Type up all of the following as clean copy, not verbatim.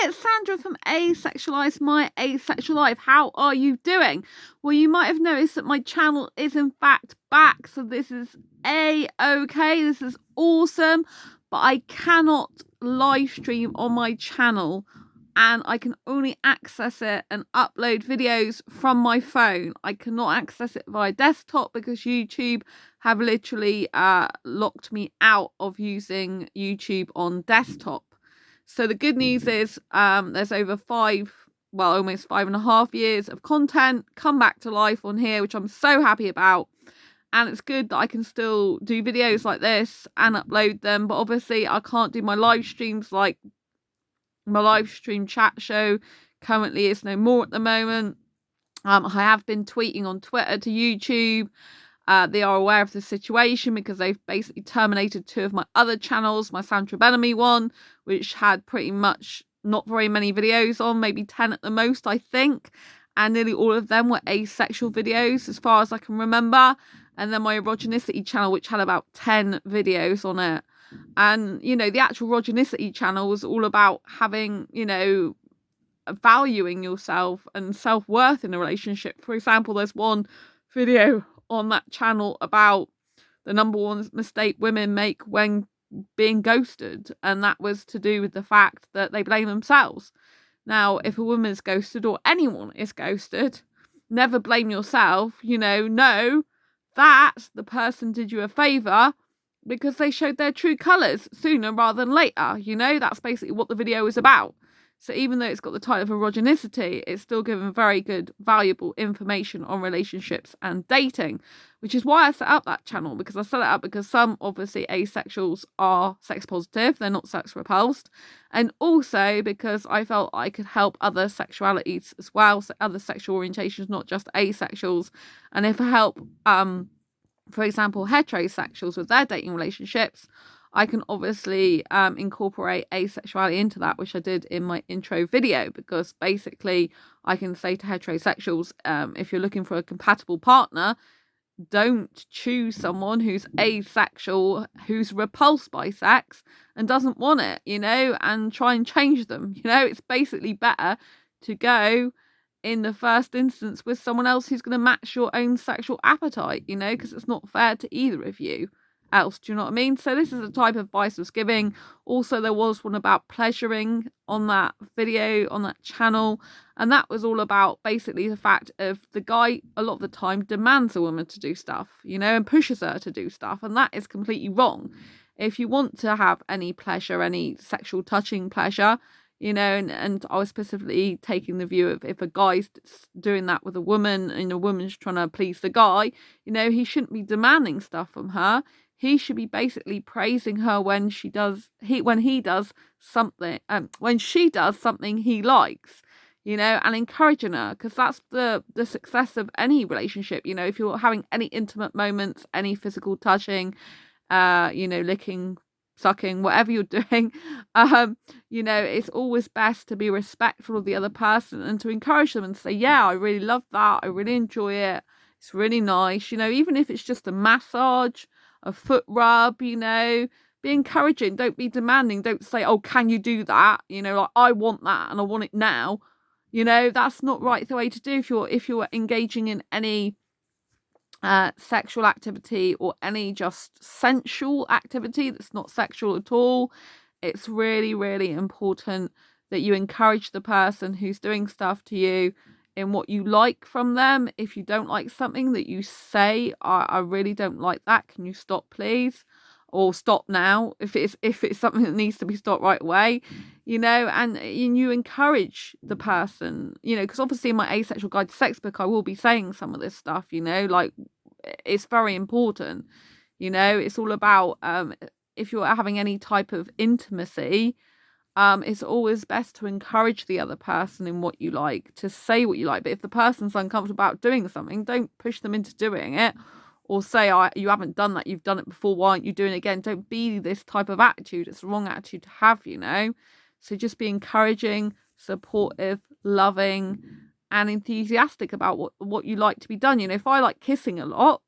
it's Sandra from Asexualize My Asexual Life. How are you doing? Well, you might have noticed that my channel is in fact back, so this is A-okay. This is awesome, but I cannot live stream on my channel, and I can only access it and upload videos from my phone. I cannot access it via desktop because YouTube have literally locked me out of using YouTube on desktop. So the good news is there's over almost 5.5 years of content come back to life on here, which I'm so happy about. And it's good that I can still do videos like this and upload them. But obviously I can't do my live streams. Like my live stream chat show currently is no more at the moment. I have been tweeting on Twitter to YouTube. They are aware of the situation because they've basically terminated 2 of my other channels, my Sandra Bellamy one, which had pretty much not very many videos on, maybe 10 at the most, I think. And nearly all of them were asexual videos, as far as I can remember. And then my erogenicity channel, which had about 10 videos on it. And, you know, the actual erogenicity channel was all about having, you know, valuing yourself and self-worth in a relationship. For example, there's one video on that channel about the number one mistake women make when being ghosted, and that was to do with the fact that they blame themselves. Now, if a woman is ghosted, or anyone is ghosted, never blame yourself. You know that the person did you a favour because they showed their true colours sooner rather than later. You know, that's basically what the video is about. So even though it's got the title of erogenicity, it's still given very good, valuable information on relationships and dating, which is why I set up that channel, because I set it up because some, obviously, asexuals are sex positive, they're not sex repulsed, and also because I felt I could help other sexualities as well, so other sexual orientations, not just asexuals. And if I help, for example, heterosexuals with their dating relationships, I can obviously incorporate asexuality into that, which I did in my intro video, because basically I can say to heterosexuals, if you're looking for a compatible partner, don't choose someone who's asexual, who's repulsed by sex and doesn't want it, you know, and try and change them. You know, it's basically better to go in the first instance with someone else who's going to match your own sexual appetite, you know, because it's not fair to either of you else. Do you know what I mean? So this is the type of advice I was giving. Also, there was one about pleasuring on that video, on that channel, and that was all about basically the fact of the guy a lot of the time demands a woman to do stuff, you know, and pushes her to do stuff, and that is completely wrong. If you want to have any pleasure, any sexual touching pleasure, you know, and I was specifically taking the view of if a guy's doing that with a woman and a woman's trying to please the guy, you know, he shouldn't be demanding stuff from her. He should be basically praising her when she does something he likes, you know, and encouraging her, because that's the success of any relationship. You know, if you're having any intimate moments, any physical touching, you know, licking, sucking, whatever you're doing, you know, it's always best to be respectful of the other person and to encourage them and say, yeah, I really love that, I really enjoy it, it's really nice, you know, even if it's just a massage, a foot rub, you know, be encouraging, don't be demanding, don't say, oh, can you do that, you know, like, I want that and I want it now, you know, that's not right the way to do if you're engaging in any sexual activity or any just sensual activity that's not sexual at all. It's really, really important that you encourage the person who's doing stuff to you in what you like from them. If you don't like something, that you say, I really don't like that, can you stop please, or stop now, if it's something that needs to be stopped right away, you know, and you encourage the person, you know, because obviously in my Asexual Guide to Sex book I will be saying some of this stuff, you know, like, it's very important, you know, it's all about if you're having any type of intimacy, it's always best to encourage the other person in what you like, to say what you like. But if the person's uncomfortable about doing something, don't push them into doing it, or say, you haven't done that, you've done it before, why aren't you doing it again? Don't be this type of attitude. It's the wrong attitude to have, you know. So just be encouraging, supportive, loving, and enthusiastic about what you like to be done. You know, if I like kissing a lot,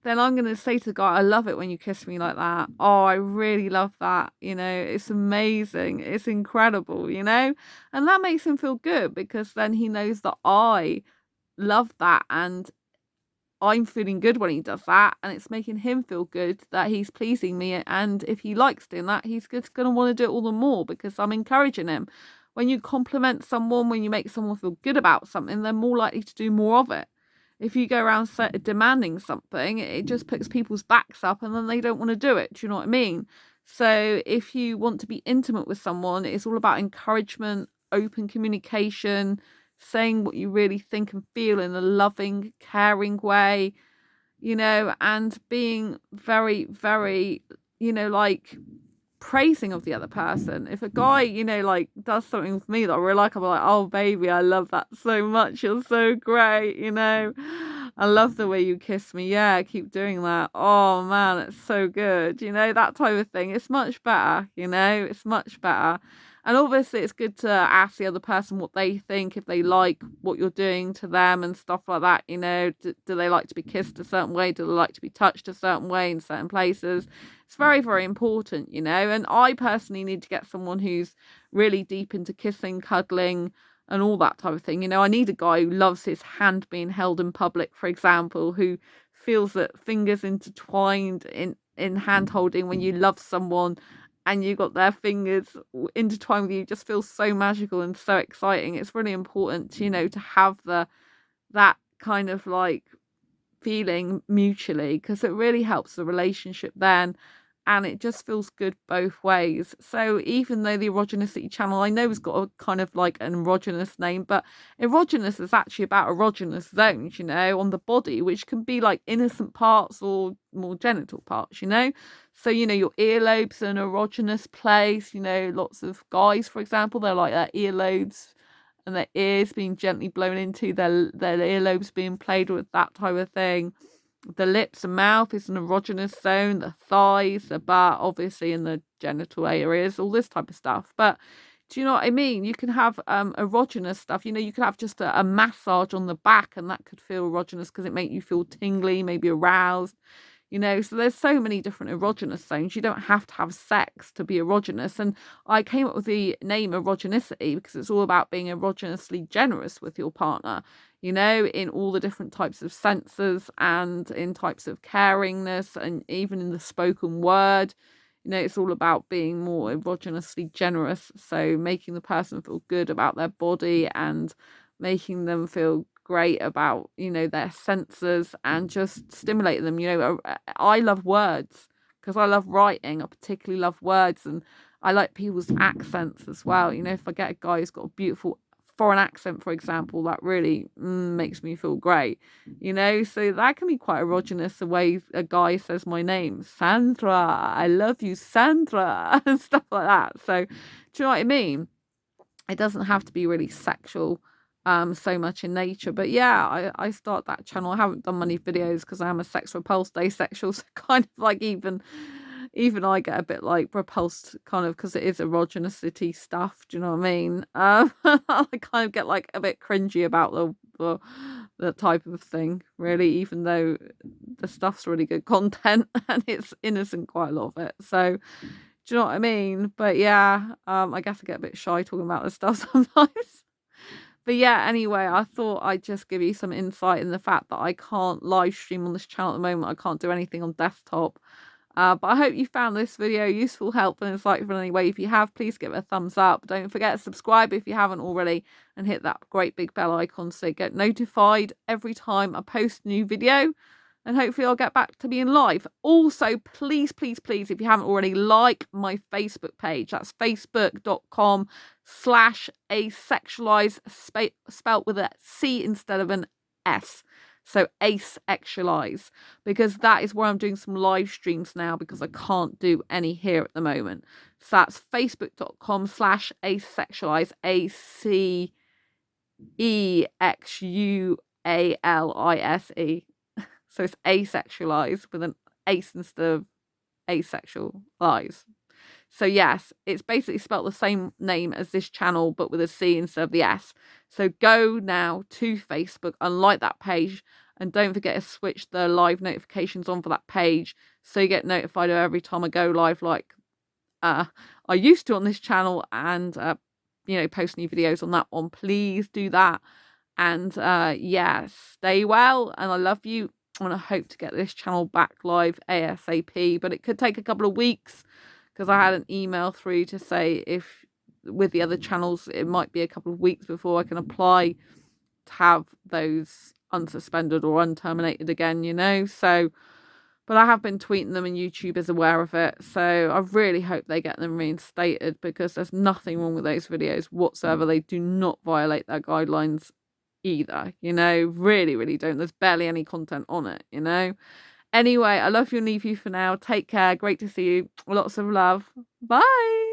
then I'm going to say to the guy, I love it when you kiss me like that. Oh, I really love that. It's amazing. It's incredible, and that makes him feel good because then he knows that I love that and I'm feeling good when he does that, and it's making him feel good that he's pleasing me. And if he likes doing that, he's just going to want to do it all the more because I'm encouraging him. When you compliment someone, when you make someone feel good about something, they're more likely to do more of it. If you go around demanding something, it just puts people's backs up and then they don't want to do it. Do you know what I mean? So if you want to be intimate with someone, it's all about encouragement, open communication, saying what you really think and feel in a loving, caring way, and being very, very, like praising of the other person. If a guy, like does something with me that I really like, I'm like, oh baby, I love that so much. You're so great, I love the way you kiss me. Yeah, keep doing that. Oh man, it's so good. That type of thing. It's much better, it's much better. And obviously it's good to ask the other person what they think, if they like what you're doing to them and stuff like that. Do they like to be kissed a certain way? Do they like to be touched a certain way in certain places? It's very, very important, and I personally need to get someone who's really deep into kissing, cuddling, and all that type of thing. I need a guy who loves his hand being held in public, for example, who feels that fingers intertwined in hand holding when you love someone and you got their fingers intertwined with you just feels so magical and so exciting. It's really important, to have that kind of like feeling mutually, because it really helps the relationship then, and it just feels good both ways. So even though the Erogenicity channel, I know, has got a kind of like an erogenous name, but erogenous is actually about erogenous zones, on the body, which can be like innocent parts or more genital parts, so your earlobes are an erogenous place. Lots of guys, for example, they're like their earlobes and their ears being gently blown into, their earlobes being played with, that type of thing. The lips and mouth is an erogenous zone, the thighs, the butt, obviously, in the genital areas, all this type of stuff. But do you know what I mean? You can have erogenous stuff. You can have just a massage on the back, and that could feel erogenous because it make you feel tingly, maybe aroused. So there's so many different erogenous zones. You don't have to have sex to be erogenous. And I came up with the name erogenicity because it's all about being erogenously generous with your partner, in all the different types of senses and in types of caringness, and even in the spoken word. It's all about being more erogenously generous. So making the person feel good about their body and making them feel great about their senses, and just stimulating them. I love words because I love writing. I particularly love words, and I like people's accents as well. If I get a guy who's got a beautiful foreign accent, for example, that really makes me feel great. So that can be quite erogenous, the way a guy says my name, Sandra, I love you, Sandra, and stuff like that. So do you know what I mean? It doesn't have to be really sexual so much in nature. But yeah, I start that channel. I haven't done many videos because I am a sex repulsed asexual, so kind of like even I get a bit like repulsed, kind of, because it is erogenicity stuff. Do you know what I mean? I kind of get like a bit cringy about the type of thing, really, even though the stuff's really good content and it's innocent, quite a lot of it. So do you know what I mean? But yeah, I guess I get a bit shy talking about this stuff sometimes. But yeah, anyway, I thought I'd just give you some insight in the fact that I can't live stream on this channel at the moment. I can't do anything on desktop. But I hope you found this video useful, helpful, and insightful in any way. If you have, please give it a thumbs up. Don't forget to subscribe if you haven't already, and hit that great big bell icon so you get notified every time I post a new video. And hopefully I'll get back to being live. Also, please, please, please, if you haven't already, like my Facebook page. That's facebook.com/asexualize, spelt with a C instead of an S. So asexualize, because that is where I'm doing some live streams now, because I can't do any here at the moment. So that's facebook.com/asexualize, ACEXUALISE. So it's asexualize with an ace instead of asexual lies. So yes, it's basically spelled the same name as this channel, but with a C instead of the S. So go now to Facebook and like that page, And don't forget to switch the live notifications on for that page so you get notified of every time I go live, like I used to on this channel, and post new videos on that one. Please do that. And yeah, stay well, and I love you, and I hope to get this channel back live ASAP, but it could take a couple of weeks because I had an email through to say if with the other channels it might be a couple of weeks before I can apply to have those unsuspended or unterminated again, so but I have been tweeting them and YouTube is aware of it, so I really hope they get them reinstated because there's nothing wrong with those videos whatsoever. They do not violate their guidelines either, really, really don't. There's barely any content on it, Anyway, I love you and leave you for now. Take care. Great to see you. Lots of love. Bye.